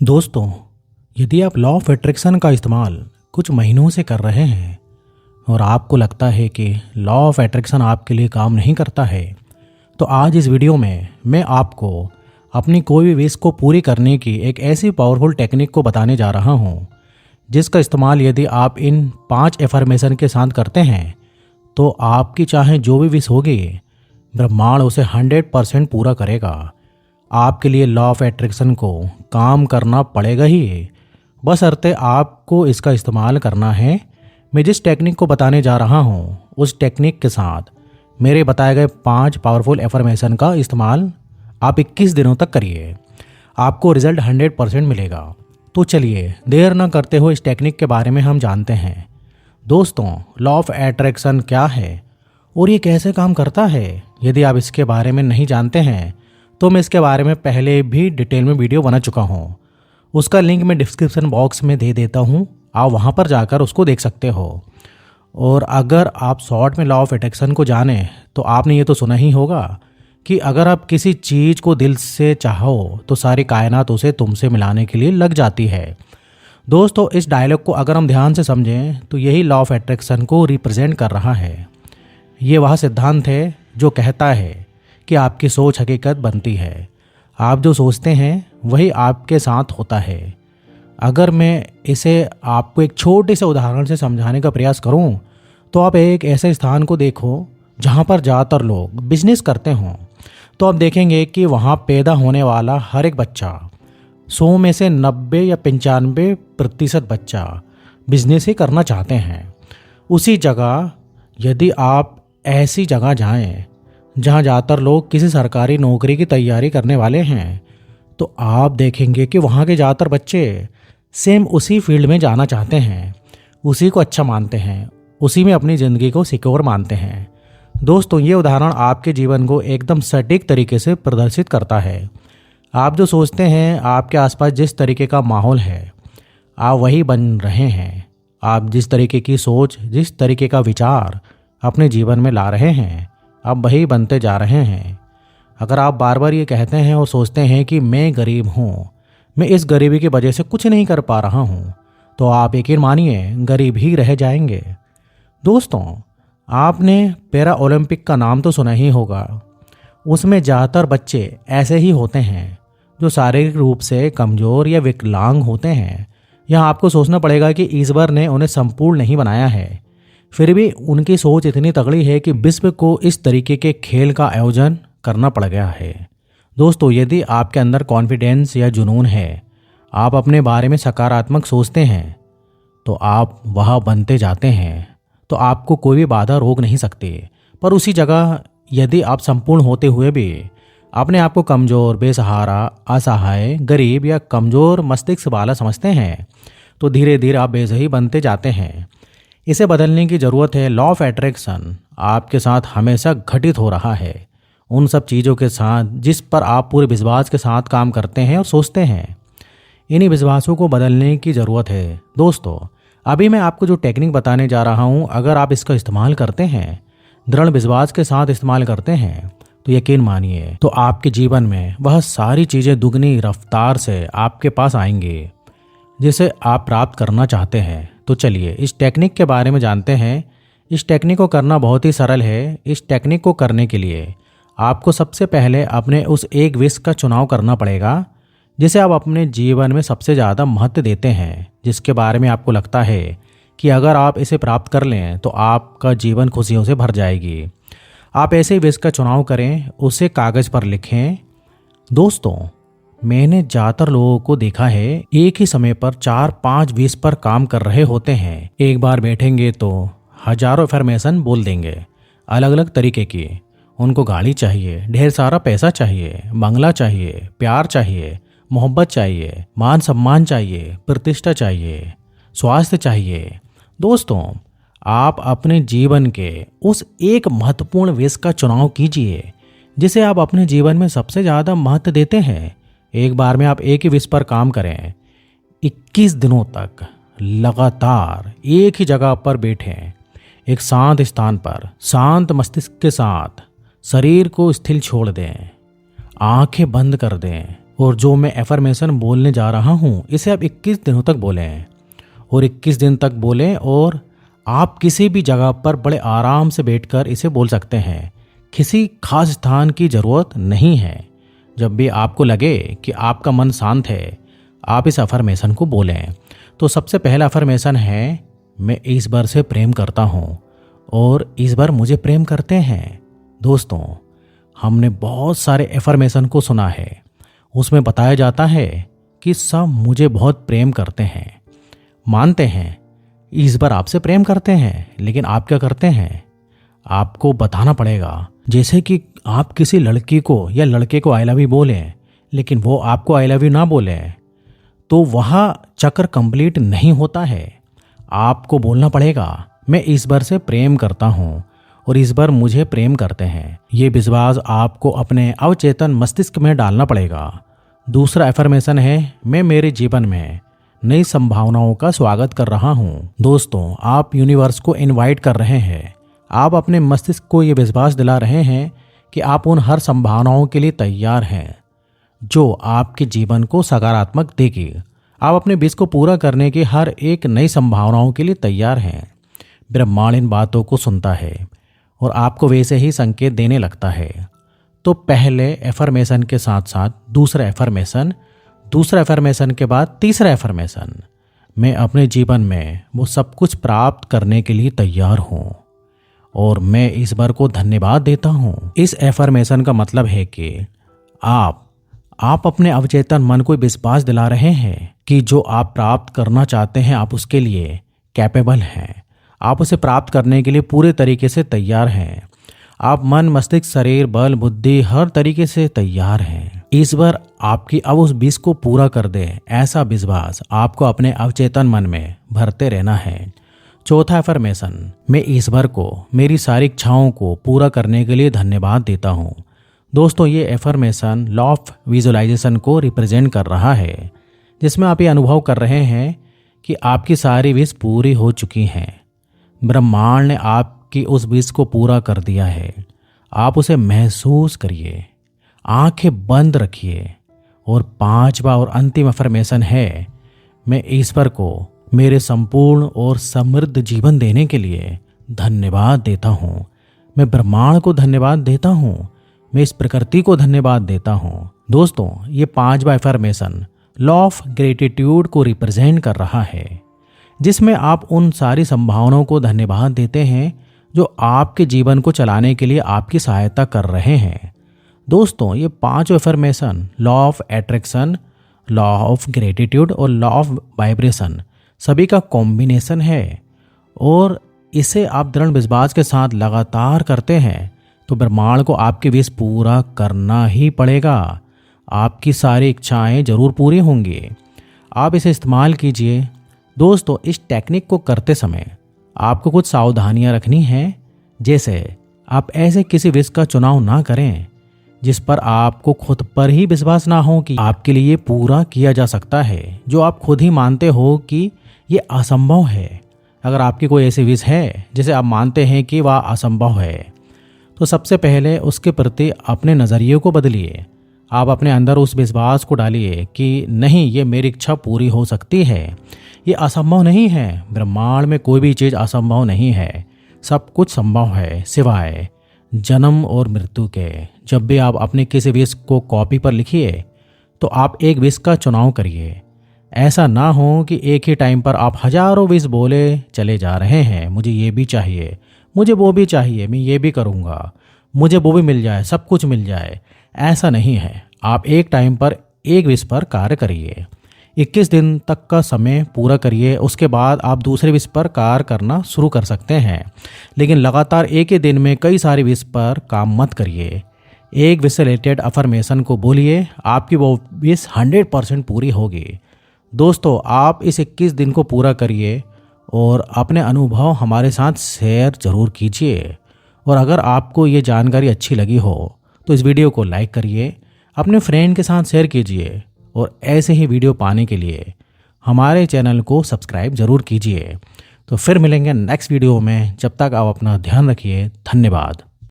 दोस्तों, यदि आप लॉ ऑफ अट्रैक्शन का इस्तेमाल कुछ महीनों से कर रहे हैं और आपको लगता है कि लॉ ऑफ अट्रैक्शन आपके लिए काम नहीं करता है, तो आज इस वीडियो में मैं आपको अपनी कोई भी विश को पूरी करने की एक ऐसी पावरफुल टेक्निक को बताने जा रहा हूँ, जिसका इस्तेमाल यदि आप इन 5 एफर्मेशन के साथ करते हैं तो आपकी चाहे जो भी विश होगी, ब्रह्मांड उसे 100% पूरा करेगा। आपके लिए लॉ ऑफ अट्रैक्शन को काम करना पड़ेगा ही, बशर्ते आपको इसका इस्तेमाल करना है। मैं जिस टेक्निक को बताने जा रहा हूँ उस टेक्निक के साथ मेरे बताए गए 5 पावरफुल एफर्मेशन का इस्तेमाल आप 21 दिनों तक करिए, आपको रिजल्ट 100% मिलेगा। तो चलिए देर न करते हुए इस टेक्निक के बारे में हम जानते हैं। दोस्तों, लॉ ऑफ अट्रैक्शन क्या है और ये कैसे काम करता है, यदि आप इसके बारे में नहीं जानते हैं तो मैं इसके बारे में पहले भी डिटेल में वीडियो बना चुका हूँ। उसका लिंक मैं डिस्क्रिप्शन बॉक्स में दे देता हूँ, आप वहाँ पर जाकर उसको देख सकते हो। और अगर आप शॉर्ट में लॉ ऑफ अट्रैक्शन को जानें तो आपने ये तो सुना ही होगा कि अगर आप किसी चीज़ को दिल से चाहो तो सारी कायनात उसे तुमसे मिलाने के लिए लग जाती है। दोस्तों, इस डायलॉग को अगर हम ध्यान से समझें तो यही लॉ ऑफ अट्रैक्शन को रिप्रेजेंट कर रहा है। ये वह सिद्धांत है जो कहता है कि आपकी सोच हकीकत बनती है। आप जो सोचते हैं वही आपके साथ होता है। अगर मैं इसे आपको एक छोटे से उदाहरण से समझाने का प्रयास करूं, तो आप एक ऐसे स्थान को देखो जहां पर ज़्यादातर लोग बिजनेस करते हों, तो आप देखेंगे कि वहां पैदा होने वाला हर एक बच्चा 100 में से 90 या 95% बच्चा बिजनेस ही करना चाहते हैं। उसी जगह यदि आप ऐसी जगह जाएं जहां ज़्यादातर लोग किसी सरकारी नौकरी की तैयारी करने वाले हैं, तो आप देखेंगे कि वहां के ज़्यादातर बच्चे सेम उसी फील्ड में जाना चाहते हैं, उसी को अच्छा मानते हैं, उसी में अपनी ज़िंदगी को सिक्योर मानते हैं। दोस्तों, ये उदाहरण आपके जीवन को एकदम सटीक तरीके से प्रदर्शित करता है। आप जो सोचते हैं, आपके आसपास जिस तरीके का माहौल है, आप वही बन रहे हैं। आप जिस तरीके की सोच, जिस तरीके का विचार अपने जीवन में ला रहे हैं, आप वही बनते जा रहे हैं। अगर आप बार बार ये कहते हैं और सोचते हैं कि मैं गरीब हूँ, मैं इस गरीबी की वजह से कुछ नहीं कर पा रहा हूँ, तो आप यकीन मानिए गरीब ही रह जाएंगे। दोस्तों, आपने पैरा ओलंपिक का नाम तो सुना ही होगा। उसमें ज़्यादातर बच्चे ऐसे ही होते हैं जो शारीरिक रूप से कमज़ोर या विकलांग होते हैं। यहाँ आपको सोचना पड़ेगा कि ईश्वर ने उन्हें संपूर्ण नहीं बनाया है, फिर भी उनकी सोच इतनी तगड़ी है कि विश्व को इस तरीके के खेल का आयोजन करना पड़ गया है। दोस्तों, यदि आपके अंदर कॉन्फिडेंस या जुनून है, आप अपने बारे में सकारात्मक सोचते हैं, तो आप वह बनते जाते हैं, तो आपको कोई भी बाधा रोक नहीं सकती। पर उसी जगह यदि आप संपूर्ण होते हुए भी अपने आप को कमज़ोर, बेसहारा, असहाय, गरीब या कमज़ोर मस्तिष्क वाला समझते हैं, तो धीरे धीरे आप बेसही बनते जाते हैं। इसे बदलने की ज़रूरत है। लॉ ऑफ अट्रैक्शन आपके साथ हमेशा घटित हो रहा है उन सब चीज़ों के साथ जिस पर आप पूरे विश्वास के साथ काम करते हैं और सोचते हैं। इन्हीं विश्वासों को बदलने की ज़रूरत है। दोस्तों, अभी मैं आपको जो टेक्निक बताने जा रहा हूँ, अगर आप इसका इस्तेमाल करते हैं, दृढ़ विश्वास के साथ इस्तेमाल करते हैं, तो यकीन मानिए तो आपके जीवन में वह सारी चीज़ें दुगनी रफ्तार से आपके पास आएंगी जिसे आप प्राप्त करना चाहते हैं। तो चलिए इस टेक्निक के बारे में जानते हैं। इस टेक्निक को करना बहुत ही सरल है। इस टेक्निक को करने के लिए आपको सबसे पहले अपने उस एक विश का चुनाव करना पड़ेगा जिसे आप अपने जीवन में सबसे ज़्यादा महत्व देते हैं, जिसके बारे में आपको लगता है कि अगर आप इसे प्राप्त कर लें तो आपका जीवन खुशियों से भर जाएगी। आप ऐसे विश का चुनाव करें, उसे कागज़ पर लिखें। दोस्तों, मैंने ज़्यादातर लोगों को देखा है एक ही समय पर 4-5 विश पर काम कर रहे होते हैं। एक बार बैठेंगे तो हजारों अफर्मेशन बोल देंगे, अलग अलग तरीके की। उनको गाड़ी चाहिए, ढेर सारा पैसा चाहिए, बंगला चाहिए, प्यार चाहिए, मोहब्बत चाहिए, मान सम्मान चाहिए, प्रतिष्ठा चाहिए, स्वास्थ्य चाहिए। दोस्तों, आप अपने जीवन के उस एक महत्वपूर्ण विश का चुनाव कीजिए जिसे आप अपने जीवन में सबसे ज़्यादा महत्व देते हैं। एक बार में आप एक ही विश पर काम करें। 21 दिनों तक लगातार एक ही जगह पर बैठें, एक शांत स्थान पर, शांत मस्तिष्क के साथ। शरीर को स्थिर छोड़ दें, आंखें बंद कर दें और जो मैं एफर्मेशन बोलने जा रहा हूँ इसे आप 21 दिनों तक बोलें और 21 दिन तक बोलें। और आप किसी भी जगह पर बड़े आराम से बैठकर इसे बोल सकते हैं। किसी खास स्थान की ज़रूरत नहीं है। जब भी आपको लगे कि आपका मन शांत है, आप इस अफर्मेशन को बोलें। तो सबसे पहला अफर्मेशन है, मैं ईश्वर से प्रेम करता हूँ और ईश्वर मुझे प्रेम करते हैं। दोस्तों, हमने बहुत सारे एफर्मेशन को सुना है। उसमें बताया जाता है कि सब मुझे बहुत प्रेम करते हैं। मानते हैं ईश्वर आपसे प्रेम करते हैं, लेकिन आप क्या करते हैं? आपको बताना पड़ेगा। जैसे कि आप किसी लड़की को या लड़के को आई लव यू बोलें, लेकिन वो आपको आई लव यू ना बोलें, तो वह चक्र कंप्लीट नहीं होता है। आपको बोलना पड़ेगा, मैं ईश्वर से प्रेम करता हूँ और ईश्वर मुझे प्रेम करते हैं। ये विश्वास आपको अपने अवचेतन मस्तिष्क में डालना पड़ेगा। दूसरा एफर्मेशन है, मैं मेरे जीवन में नई संभावनाओं का स्वागत कर रहा हूँ। दोस्तों, आप यूनिवर्स को इनवाइट कर रहे हैं। आप अपने मस्तिष्क को ये विश्वास दिला रहे हैं कि आप उन हर संभावनाओं के लिए तैयार हैं जो आपके जीवन को सकारात्मक देगी। आप अपने विश को पूरा करने की हर एक नई संभावनाओं के लिए तैयार हैं। ब्रह्मांड इन बातों को सुनता है और आपको वैसे ही संकेत देने लगता है। तो पहले एफर्मेशन के साथ साथ दूसरा एफर्मेशन के बाद तीसरा एफर्मेशन, मैं अपने जीवन में वो सब कुछ प्राप्त करने के लिए तैयार हूँ और मैं ईश्वर को धन्यवाद देता हूँ। इस एफर्मेशन का मतलब है कि आप अपने अवचेतन मन को विश्वास दिला रहे हैं कि जो आप प्राप्त करना चाहते हैं आप उसके लिए कैपेबल हैं। आप उसे प्राप्त करने के लिए पूरे तरीके से तैयार हैं। आप मन, मस्तिष्क, शरीर, बल, बुद्धि हर तरीके से तैयार हैं। ईश्वर आपकी अब उस विश को पूरा कर दे, ऐसा विश्वास आपको अपने अवचेतन मन में भरते रहना है। चौथा एफर्मेशन, मैं ईश्वर को मेरी सारी इच्छाओं को पूरा करने के लिए धन्यवाद देता हूँ। दोस्तों, ये एफर्मेशन लॉ ऑफ विजुअलाइजेशन को रिप्रेजेंट कर रहा है, जिसमें आप ये अनुभव कर रहे हैं कि आपकी सारी विश पूरी हो चुकी हैं। ब्रह्मांड ने आपकी उस विश को पूरा कर दिया है। आप उसे महसूस करिए, आंखें बंद रखिए। और पांचवा और अंतिम अफर्मेशन है, मैं ईश्वर को मेरे संपूर्ण और समृद्ध जीवन देने के लिए धन्यवाद देता हूँ। मैं ब्रह्मांड को धन्यवाद देता हूँ। मैं इस प्रकृति को धन्यवाद देता हूँ। दोस्तों, ये पांचवा अफर्मेशन लॉ ऑफ ग्रेटिट्यूड को रिप्रेजेंट कर रहा है, जिसमें आप उन सारी संभावनाओं को धन्यवाद देते हैं जो आपके जीवन को चलाने के लिए आपकी सहायता कर रहे हैं। दोस्तों, ये पांचों affirmation law of attraction, law of gratitude और लॉ ऑफ वाइब्रेशन सभी का कॉम्बिनेशन है और इसे आप दृढ़ विश्वास के साथ लगातार करते हैं तो ब्रह्मांड को आपके विश पूरा करना ही पड़ेगा। आपकी सारी इच्छाएं जरूर पूरी होंगी। आप इसे इस्तेमाल कीजिए। दोस्तों, इस टेक्निक को करते समय आपको कुछ सावधानियां रखनी हैं। जैसे आप ऐसे किसी विश का चुनाव ना करें जिस पर आपको खुद पर ही विश्वास ना हो कि आपके लिए पूरा किया जा सकता है, जो आप खुद ही मानते हो कि ये असंभव है। अगर आपकी कोई ऐसी विश है जिसे आप मानते हैं कि वह असंभव है, तो सबसे पहले उसके प्रति अपने नज़रिए को बदलिए। आप अपने अंदर उस विश्वास को डालिए कि नहीं, ये मेरी इच्छा पूरी हो सकती है, ये असंभव नहीं है। ब्रह्मांड में कोई भी चीज़ असंभव नहीं है, सब कुछ संभव है सिवाय जन्म और मृत्यु के। जब भी आप अपने किसी विश को कॉपी पर लिखिए तो आप एक विश का चुनाव करिए। ऐसा ना हो कि एक ही टाइम पर आप हजारों विश बोले चले जा रहे हैं। मुझे ये भी चाहिए, मुझे वो भी चाहिए, मैं ये भी करूँगा, मुझे वो भी मिल जाए, सब कुछ मिल जाए। ऐसा नहीं है। आप एक टाइम पर एक विश पर कार्य करिए। 21 दिन तक का समय पूरा करिए। उसके बाद आप दूसरे विश पर कार्य करना शुरू कर सकते हैं, लेकिन लगातार एक ही दिन में कई सारे विश पर काम मत करिए। एक विश से रिलेटेड अफर्मेशन को बोलिए, आपकी वो विश 100% पूरी होगी। दोस्तों, आप इस 21 दिन को पूरा करिए और अपने अनुभव हमारे साथ शेयर ज़रूर कीजिए। और अगर आपको ये जानकारी अच्छी लगी हो तो इस वीडियो को लाइक करिए, अपने फ्रेंड के साथ शेयर कीजिए और ऐसे ही वीडियो पाने के लिए हमारे चैनल को सब्सक्राइब ज़रूर कीजिए। तो फिर मिलेंगे नेक्स्ट वीडियो में। जब तक आप अपना ध्यान रखिए। धन्यवाद।